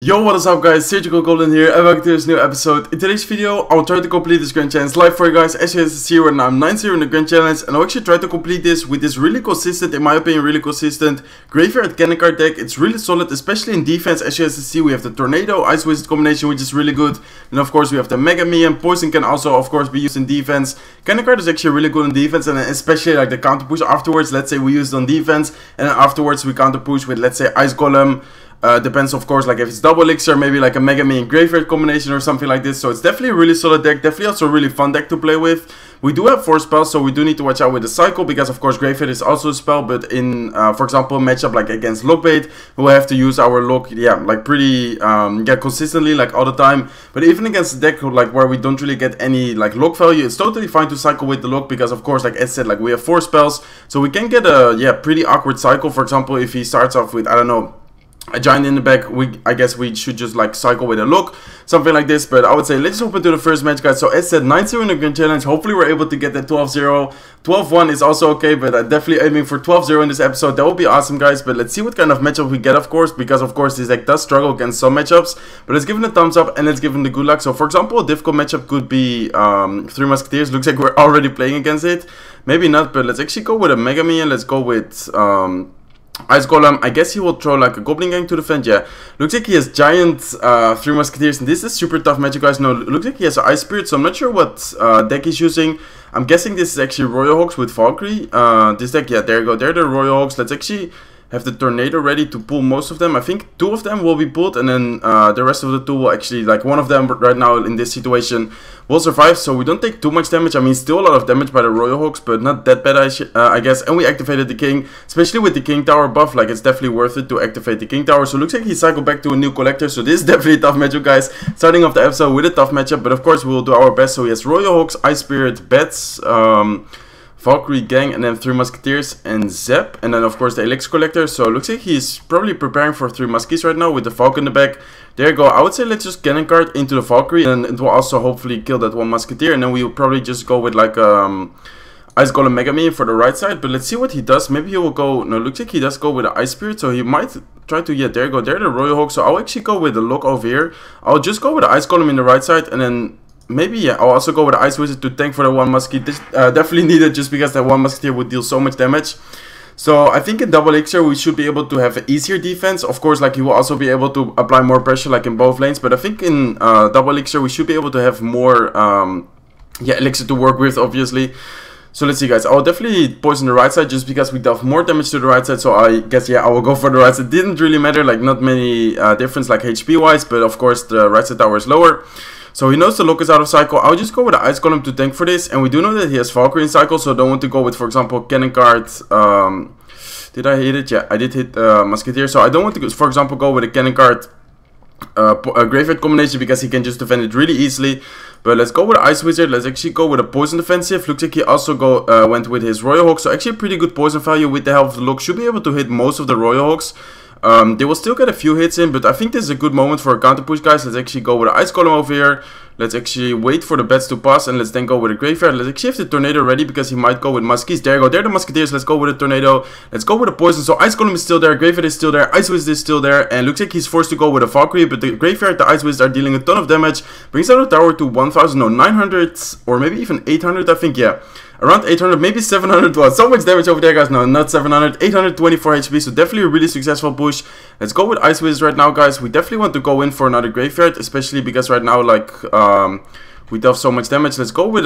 Yo, what is up guys, SurgicalGoblin here, and welcome to this new episode. In today's video, I'll try to complete this Grand Challenge live for you guys. As you guys see right now, I'm 9-0 in the Grand Challenge, and I'll actually try to complete this with this really consistent, in my opinion, really consistent Graveyard Cannon card deck. It's really solid, especially in defense. As you guys see, we have the Tornado, Ice Wizard combination, which is really good. And of course, we have the Mega Minion. Poison can also, of course, be used in defense. Cannon card is actually really good in defense, and especially like the counter push afterwards. Let's say we use it on defense, and then afterwards we counter push with, let's say, Ice Golem. Depends of course, like if it's double elixir, maybe like a Mega Minion Graveyard combination or something like this. So it's definitely a really solid deck, definitely also a really fun deck to play with. We do have 4 spells, so we do need to watch out with the cycle, because of course Graveyard is also a spell, but in for example matchup like against Lockbait, we'll have to use our lock, like pretty consistently, like all the time. But even against a deck like where we don't really get any like lock value, it's totally fine to cycle with the lock, because of course, like as said, like we have 4 spells, so we can get a pretty awkward cycle. For example, if he starts off with, I don't know, a giant in the back, I guess we should just like cycle with a look, something like this. But I would say let's hop into the first match, guys. So as said, 9-0 in the Grand Challenge. Hopefully we're able to get that 12-0. 12-1 is also okay, but I'm definitely aiming for 12-0 in this episode. That would be awesome, guys. But let's see what kind of matchup we get, of course, because of course this deck does struggle against some matchups. But let's give him a thumbs up and let's give him the good luck. So for example, a difficult matchup could be 3 Musketeers. Looks like we're already playing against it. Maybe not, but let's actually go with a Mega Minion. Let's go with Ice Golem. I guess he will throw like a Goblin Gang to defend. Yeah, looks like he has giant 3 Musketeers, and this is super tough match, you guys. No, looks like he has Ice Spirit, so I'm not sure what deck he's using. I'm guessing this is actually Royal Hawks with Valkyrie. This deck, yeah, there you go. They're the Royal Hawks. Let's actually have the Tornado ready to pull most of them. I think 2 of them will be pulled, and then the rest of the 2 will actually, like one of them right now in this situation will survive, so we don't take too much damage. I mean, still a lot of damage by the Royal Hawks, but not that bad, I guess. And we activated the King, especially with the King Tower buff. Like, it's definitely worth it to activate the King Tower. So it looks like he cycled back to a new collector, so this is definitely a tough matchup, guys. Starting off the episode with a tough matchup, but of course we will do our best. So he has Royal Hawks, Ice Spirit, Bats, Valkyrie Gang, and then 3 Musketeers and Zep, and then of course the Elixir Collector. So it looks like he's probably preparing for 3 Muskies right now with the Valk in the back. There you go. I would say let's just Cannon card into the Valkyrie, and it will also hopefully kill that 1 Musketeer, and then we will probably just go with like Ice Golem Mega Minion for the right side. But let's see what he does. Maybe he will go, no, looks like he does go with the Ice Spirit, so he might try to, yeah, there you go, there the Royal Hawk. So I'll actually go with the lock over here. I'll just go with the Ice Golem in the right side, and then maybe, yeah, I'll also go with the Ice Wizard to tank for the 1 Musketeer. This definitely needed, just because that 1 Musketeer would deal so much damage. So I think in double elixir we should be able to have an easier defense. Of course, like he will also be able to apply more pressure like in both lanes. But I think in double elixir we should be able to have more elixir to work with, obviously. So let's see, guys. I'll definitely poison the right side just because we dealt more damage to the right side. So I guess, yeah, I will go for the right side. It didn't really matter, like not many difference like HP wise, but of course the right side tower is lower. So he knows the lock is out of cycle. I'll just go with the Ice Golem to tank for this. And we do know that he has Valkyrie in cycle, so I don't want to go with, for example, Cannon card. Did I hit it? Yeah, I did hit Musketeer. So I don't want to, for example, go with a Cannon card Graveyard combination, because he can just defend it really easily. But let's go with the Ice Wizard. Let's actually go with a Poison defensive. Looks like he also went with his Royal Hawk. So actually pretty good poison value with the help of the lock. Should be able to hit most of the Royal Hawks. They will still get a few hits in, but I think this is a good moment for a counter push, guys. Let's actually go with the Ice Golem over here. Let's actually wait for the bats to pass, and let's then go with a Graveyard. Let's actually have the Tornado ready, because he might go with Muskies. There you go, there are the Musketeers. Let's go with the Tornado. Let's go with the Poison. So Ice Golem is still there, Graveyard is still there, Ice Wizard is still there, and looks like he's forced to go with a Valkyrie, but the Graveyard, the Ice Wizard are dealing a ton of damage. Brings down the tower to 1,000, no, 900, or maybe even 800, I think, yeah. Around 800, maybe 700. Wow, so much damage over there, guys. No, not 700. 824 HP, so definitely a really successful push. Let's go with Ice Wizard right now, guys. We definitely want to go in for another Graveyard, especially because right now, like, we dealt so much damage. Let's go with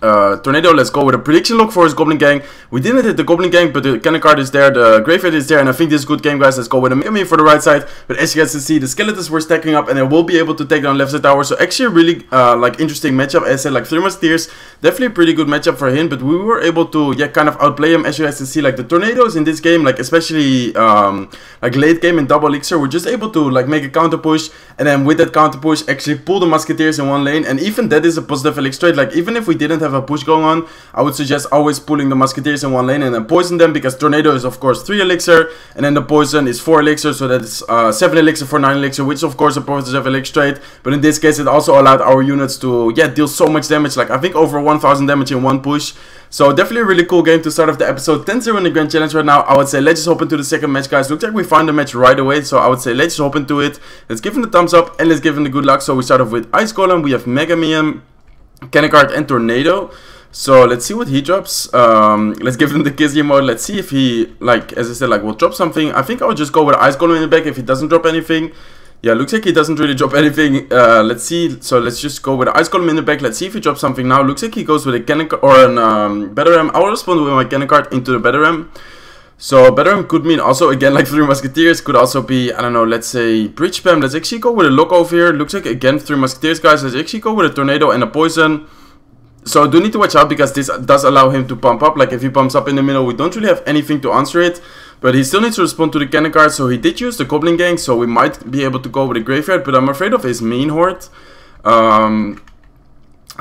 Tornado. Let's go with a prediction lock for his Goblin Gang. We didn't hit the Goblin Gang, but the Cannon card is there, the Graveyard is there, and I think this is a good game, guys. Let's go with a Mega Minion for the right side. But as you guys can see, the Skeletons were stacking up, and they will be able to take down left side tower. So actually a really like interesting matchup. As I said, like 3 Musketeers, definitely a pretty good matchup for him. But we were able to, yeah, kind of outplay him. As you guys can see, like the Tornadoes in this game, like especially like late game in double elixir, we're just able to like make a counter push, and then with that counter push actually pull the Musketeers in one lane. And even that is a positive elixir trade. Like even if we didn't have a push going on, I would suggest always pulling the Musketeers in one lane and then poison them, because Tornado is of course 3 elixir, and then the Poison is 4 elixir, so that's 7 elixir for 9 elixir, which is of course a positive elixir trade. But in this case it also allowed our units to, yeah, deal so much damage, like I think over 1,000 damage in one push. So definitely a really cool game to start off the episode. 10-0 in the Grand Challenge right now. I would say let's just hop into the second match, guys. Looks like we found the match right away, so I would say let's just hop into it. Let's give him the thumbs up and let's give him the good luck. So we start off with Ice Golem, we have Mega Minion, Cannon Card and Tornado. So let's see what he drops. Let's give him the Kizzy mode. Let's see if he, like, as I said, like, will drop something. I think I'll just go with Ice Golem in the back if he doesn't drop anything. Yeah, looks like he doesn't really drop anything. Let's see. So let's just go with Ice Golem in the back. Let's see if he drops something now. Looks like he goes with a Cannon or an Battle Ram. I will respond with my Cannon Card into the Battle Ram. So Battle Ram could mean also again like 3 Musketeers. Could also be, I don't know, let's say Bridge Spam. Let's actually go with a lock over here. Looks like again 3 Musketeers, guys. Let's actually go with a Tornado and a Poison. So I do need to watch out because this does allow him to pump up. Like if he pumps up in the middle, we don't really have anything to answer it. But he still needs to respond to the Cannon Card. So he did use the Goblin Gang. So we might be able to go with a Graveyard. But I'm afraid of his main Horde.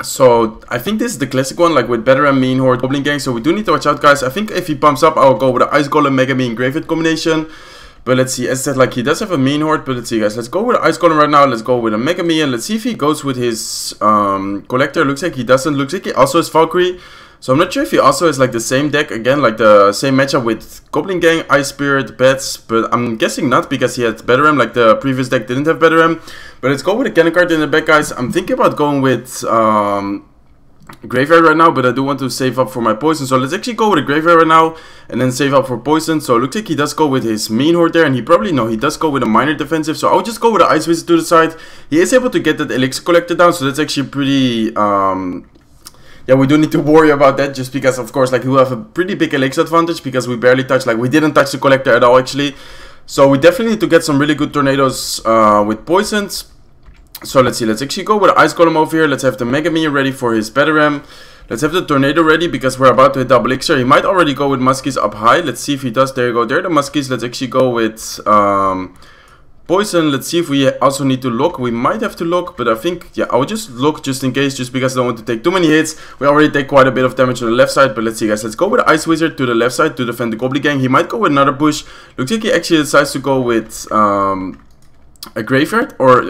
So I think this is the classic one. Like with Battle Ram, main Horde, Goblin Gang. So we do need to watch out, guys. I think if he pumps up, I'll go with the Ice Golem, Mega Minion, Graveyard combination. But let's see, as I said, like he does have a main Horde, but let's see, guys. Let's go with Ice Golem right now. Let's go with a Mega Minion. Let's see if he goes with his Collector. Looks like he doesn't. Looks like he also has Valkyrie. So I'm not sure if he also has like the same deck again, like the same matchup with Goblin Gang, Ice Spirit, Bats. But I'm guessing not because he had Battle Ram, like the previous deck didn't have Battle Ram. But let's go with a Cannon Card in the back, guys. I'm thinking about going with Graveyard right now, but I do want to save up for my Poison. So let's actually go with a Graveyard right now and then save up for Poison. So it looks like he does go with his main Horde there, and he probably, no, he does go with a minor defensive. So I'll just go with the Ice Wizard to the side. He is able to get that Elixir Collector down, so that's actually pretty, yeah, we do need to worry about that just because, of course, like we have a pretty big Elixir advantage because we barely touch, like we didn't touch the Collector at all actually. So we definitely need to get some really good Tornadoes with Poisons. So let's see, let's actually go with the Ice Golem over here. Let's have the Mega Minion ready for his Battle Ram. Let's have the Tornado ready because we're about to hit double Elixir. He might already go with Muskies up high. Let's see if he does. There you go, there are the Muskies. Let's actually go with Poison. Let's see if we also need to lock. We might have to lock, but I think, yeah, I will just lock just in case, just because I don't want to take too many hits. We already take quite a bit of damage on the left side, but let's see, guys. Let's go with the Ice Wizard to the left side to defend the Goblin Gang. He might go with another push. Looks like he actually decides to go with a Graveyard or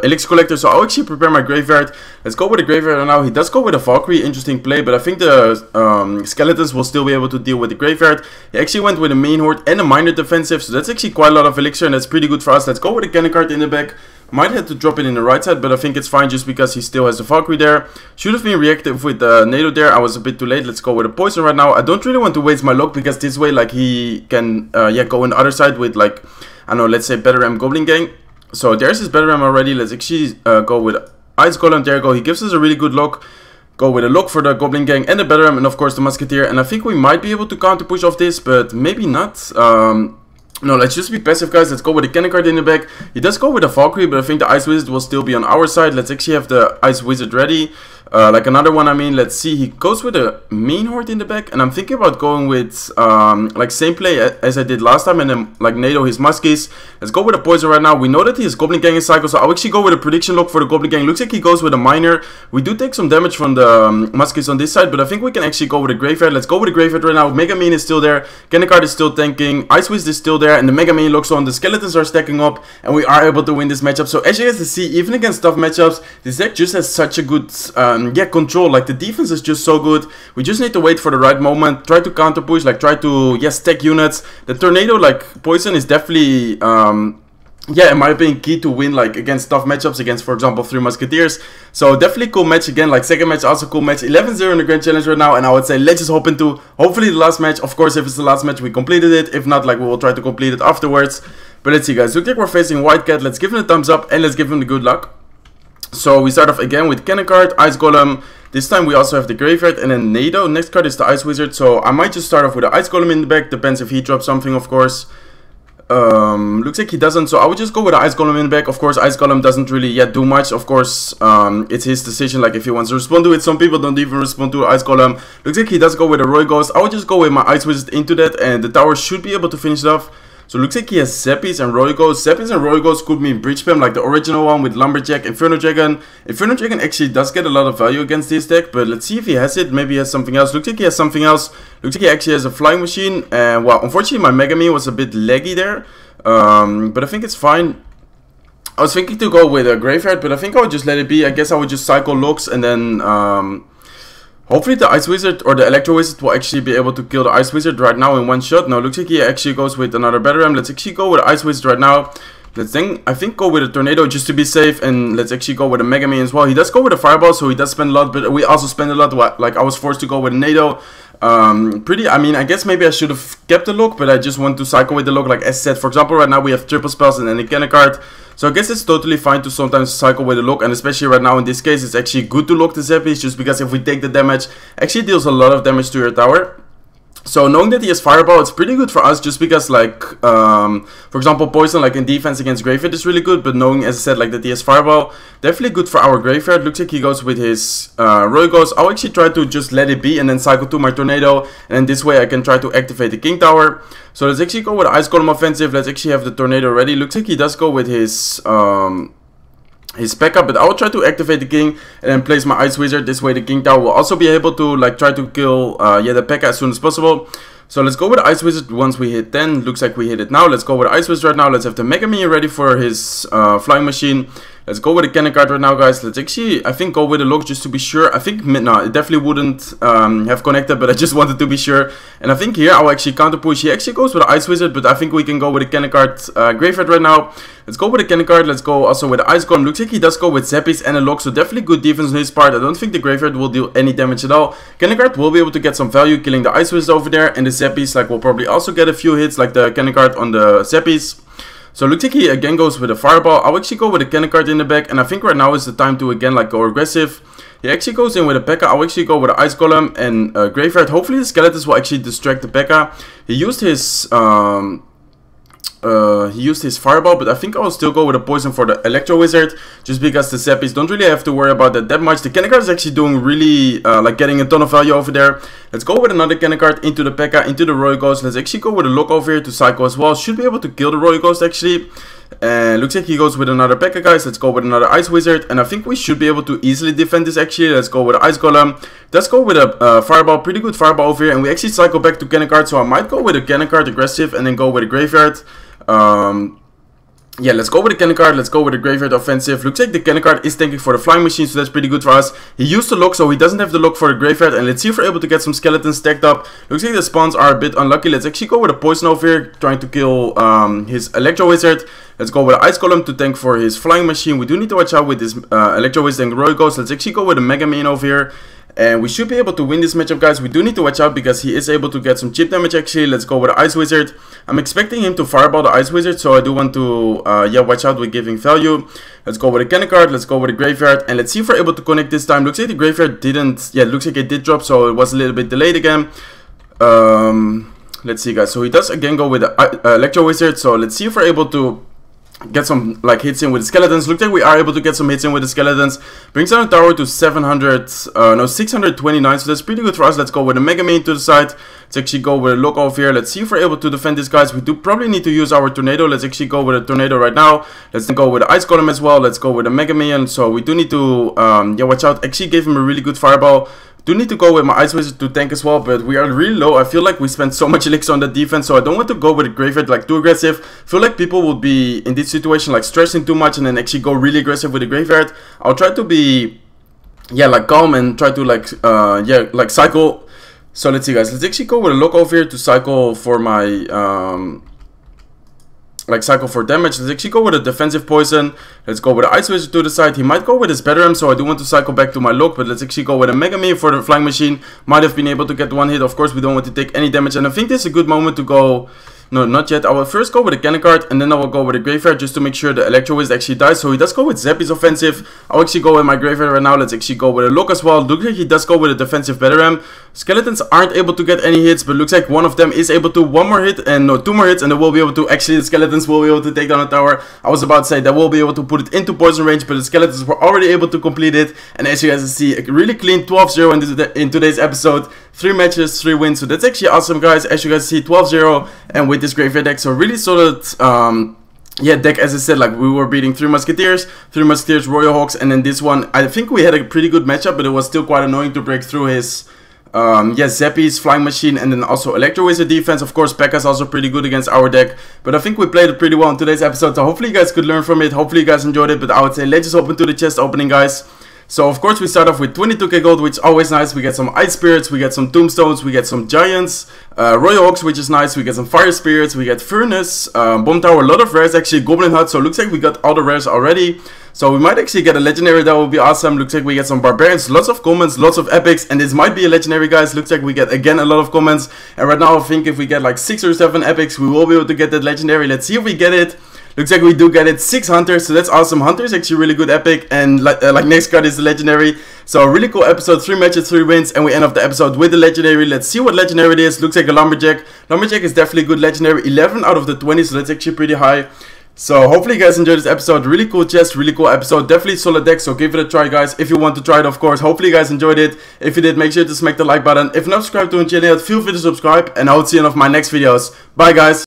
Elixir Collector. So I'll actually prepare my Graveyard. Let's go with a Graveyard right now. He does go with a Valkyrie, interesting play, but I think the Skeletons will still be able to deal with the Graveyard. He actually went with a main Horde and a minor defensive, so that's actually quite a lot of Elixir, and that's pretty good for us. Let's go with a Cannon Card in the back. Might have to drop it in the right side, but I think it's fine just because he still has the Valkyrie there. Should have been reactive with the NATO there. I was a bit too late. Let's go with a Poison right now. I don't really want to waste my luck because this way, like, he can yeah, go on the other side with, like, I don't know, let's say Battle Ram, Goblin Gang. So there's his Battle Ram already. Let's actually go with Ice Golem. There you go. He gives us a really good lock. Go with a lock for the Goblin Gang and the Battle Ram, and of course the Musketeer. And I think we might be able to counter push off this, but maybe not. No, let's just be passive, guys. Let's go with the Cannon Card in the back. He does go with a Valkyrie, but I think the Ice Wizard will still be on our side. Let's actually have the Ice Wizard ready. Like another one, I mean, let's see. He goes with a main Horde in the back, and I'm thinking about going with like same play as I did last time, and then like NATO his Muskies. Let's go with a Poison right now. We know that he has Goblin Gang in cycle, so I'll actually go with a prediction lock for the Goblin Gang. Looks like he goes with a minor. We do take some damage from the Muskies on this side, but I think we can actually go with a Graveyard. Let's go with a Graveyard right now. Mega Minion is still there. Cannon Card is still tanking. Ice Wizard is still there, and the Mega Minion locks on. The Skeletons are stacking up, and we are able to win this matchup. So as you guys can see, even against tough matchups, this deck just has such a good yeah, control. Like the defense is just so good. We just need to wait for the right moment, try to counter push, like try to, yes, stack units. The Tornado, like Poison, is definitely yeah, in my opinion, key to win, like against tough matchups, against, for example, 3 Musketeers. So definitely cool match again. Like second match, also cool match. 11-0 in the Grand Challenge right now, and I would say let's just hop into hopefully the last match. Of course, if it's the last match, we completed it. If not, like we will try to complete it afterwards. But let's see, guys. Looks like we're facing White Cat. Let's give him a thumbs up and let's give him the good luck. So we start off again with Cannon Card, Ice Golem. This time we also have the Graveyard and then NATO. Next card is the Ice Wizard. So I might just start off with the Ice Golem in the back. Depends if he drops something, of course. Looks like he doesn't, so I would just go with the Ice Golem in the back. Of course, Ice Golem doesn't really yet do much. Of course, it's his decision, like if he wants to respond to it. Some people don't even respond to Ice Golem. Looks like he does go with a Royale Ghost. I would just go with my Ice Wizard into that, and the tower should be able to finish it off. So it looks like he has Zappies and Royale Ghosts. Zappies and Royale Ghosts could mean Bridge Spam, like the original one with Lumberjack, Inferno Dragon. Inferno Dragon actually does get a lot of value against this deck, but let's see if he has it. Maybe he has something else. Looks like he has something else. Looks like he actually has a Flying Machine. And well, unfortunately my Mega Minion was a bit laggy there. But I think it's fine. I was thinking to go with a Graveyard, but I think I would just let it be. I guess I would just cycle looks and then Hopefully the Ice Wizard or the Electro Wizard will actually be able to kill the Ice Wizard right now in one shot. No, looks like he actually goes with another Battle Ram. Let's actually go with the Ice Wizard right now. Let's then, I think, go with a Tornado just to be safe, and let's actually go with a Mega Man as well. He does go with a Fireball, so he does spend a lot, but we also spend a lot. Like, I was forced to go with a Nado. I mean, I guess maybe I should have kept the look, but I just want to cycle with the look. Like as said, for example, right now we have triple spells and then a cannon card. So I guess it's totally fine to sometimes cycle with the look, and especially right now in this case, it's actually good to look the Zappies, just because if we take the damage, actually deals a lot of damage to your tower. So knowing that he has Fireball, it's pretty good for us, just because, like, for example, Poison, like in defense against Graveyard is really good, but knowing, as I said, like that he has Fireball, definitely good for our Graveyard. Looks like he goes with his Royal Ghost. I'll actually try to just let it be and then cycle to my Tornado, and then this way I can try to activate the King Tower. So let's actually go with Ice Golem offensive. Let's actually have the Tornado ready. Looks like he does go with his P.E.K.K.A, but I will try to activate the King and then place my Ice Wizard. This way the King Tower will also be able to like try to kill the P.E.K.K.A as soon as possible. So let's go with the Ice Wizard once we hit 10. Looks like we hit it now. Let's go with the Ice Wizard right now. Let's have the Mega Minion ready for his Flying Machine. Let's go with the cannon card right now, guys. Let's actually, I think, go with the look just to be sure. I think, no, it definitely wouldn't have connected, but I just wanted to be sure. And I think here I'll actually counter push. He actually goes with the Ice Wizard, but I think we can go with the cannon card Graveyard right now. Let's go with the cannon card. Let's go also with the Ice Golem. Looks like he does go with Zappies and a lock, so definitely good defense on his part. I don't think the Graveyard will deal any damage at all. Cannon card will be able to get some value, killing the Ice Wizard over there, and the Zappies like will probably also get a few hits, like the cannon card on the Zappies. So looks like he again goes with a Fireball. I'll actually go with a cannon card in the back, and I think right now is the time to again like go aggressive. He actually goes in with a P.E.K.K.A. I'll actually go with an Ice Golem and Graveyard. Hopefully the Skeletons will actually distract the P.E.K.K.A. He used his Fireball, but I think I'll still go with a Poison for the Electro Wizard, just because the Zappies don't really have to worry about that much. The cannon card is actually doing really, like getting a ton of value over there. Let's go with another cannon card into the P.E.K.K.A, into the Royal Ghost. Let's actually go with a lock over here to cycle as well. Should be able to kill the Royal Ghost actually. And looks like he goes with another P.E.K.K.A, guys. Let's go with another Ice Wizard, and I think we should be able to easily defend this actually. Let's go with an Ice Golem. Let's go with a Fireball, pretty good Fireball over here, and we actually cycle back to cannon card, so I might go with a cannon card aggressive and then go with a Graveyard. Yeah, let's go with the cannon card. Let's go with the Graveyard offensive. Looks like the cannon card is tanking for the Flying Machine, so that's pretty good for us. He used the lock, so he doesn't have the lock for the Graveyard. And let's see if we're able to get some Skeletons stacked up. Looks like the spawns are a bit unlucky. Let's actually go with a Poison over here, trying to kill his Electro Wizard. Let's go with an Ice Golem to tank for his Flying Machine. We do need to watch out with this Electro Wizard and Royal Ghost. Let's actually go with a Mega Man over here. And we should be able to win this matchup, guys. We do need to watch out because he is able to get some chip damage actually. Let's go with the Ice Wizard. I'm expecting him to Fireball the Ice Wizard, so I do want to watch out with giving value. Let's go with a cannon card. Let's go with a Graveyard, and let's see if we're able to connect this time. Looks like the Graveyard didn't, looks like it did drop, so it was a little bit delayed again. Let's see, guys. So he does again go with the Electro Wizard, so let's see if we're able to get some like hits in with the Skeletons. Looks like we are able to get some hits in with the Skeletons. Brings down the tower to 629, so that's pretty good for us. Let's go with a Mega Man to the side. Let's actually go with a lock over here. Let's see if we're able to defend this, guys. We do probably need to use our Tornado. Let's actually go with a Tornado right now. Let's then go with the Ice Golem as well. Let's go with a Mega Man. So we do need to watch out. Actually gave him a really good Fireball. Do need to go with my Ice Wizard to tank as well, but we are really low. I feel like we spent so much elixir on the defense, so I don't want to go with a Graveyard like too aggressive. I feel like people would be in this situation like stressing too much and then actually go really aggressive with the Graveyard. I'll try to be like calm and try to like like cycle. So let's see, guys. Let's actually go with a lock over here to cycle for my cycle for damage. Let's actually go with a defensive Poison. Let's go with an Ice Wizard to the side. He might go with his Battle Ram, so I do want to cycle back to my lock, but let's actually go with a Mega Man for the Flying Machine. Might have been able to get one hit. Of course, we don't want to take any damage, and I think this is a good moment to go. No, not yet. I will first go with a cannon card, and then I will go with a Graveyard just to make sure the Electro Wizard actually dies. So he does go with Zappies offensive. I'll actually go with my Graveyard right now. Let's actually go with a lock as well. Looks like he does go with a defensive Battle Ram. Skeletons aren't able to get any hits, but looks like one of them is able to. One more hit, and no, two more hits, and they will be able to. Actually, the Skeletons will be able to take down the tower. I was about to say they will be able to put it into poison range, but the Skeletons were already able to complete it. And as you guys can see, a really clean 12-0 in today's episode. 3 matches, 3 wins. So that's actually awesome, guys. As you guys see, 12-0, and with this Graveyard deck, so really solid. Deck, as I said, like we were beating 3 Musketeers, Royal Hawks, and then this one, I think we had a pretty good matchup, but it was still quite annoying to break through his Zappies, Flying Machine, and then also Electro Wizard defense. Of course, P.E.K.K.A is also pretty good against our deck, but I think we played it pretty well in today's episode, so hopefully you guys could learn from it, hopefully you guys enjoyed it, but I would say let's just open to the chest opening, guys. So of course we start off with 22k gold, which is always nice. We get some ice spirits, we get some tombstones, we get some giants, royal oaks, which is nice. We get some fire spirits, we get furnace, bomb tower, a lot of rares, actually goblin hut. So it looks like we got all the rares already. So we might actually get a legendary, that would be awesome. Looks like we get some barbarians, lots of comments, lots of epics, and this might be a legendary, guys. Looks like we get again a lot of comments, and right now I think if we get like 6 or 7 epics, we will be able to get that legendary. Let's see if we get it. Looks like we do get it. 6 hunters, so that's awesome. Hunter is actually really good epic, and like next card is the legendary. So a really cool episode, 3 matches, 3 wins, and we end off the episode with the legendary. Let's see what legendary it is. Looks like a lumberjack. Lumberjack is definitely a good legendary, 11 out of the 20, so that's actually pretty high. So hopefully you guys enjoyed this episode. Really cool chest, really cool episode, definitely solid deck, so give it a try, guys, if you want to try it, of course. Hopefully you guys enjoyed it. If you did, make sure to smack the like button. If you're not subscribed to the channel yet, feel free to subscribe, and I will see you in one of my next videos. Bye, guys.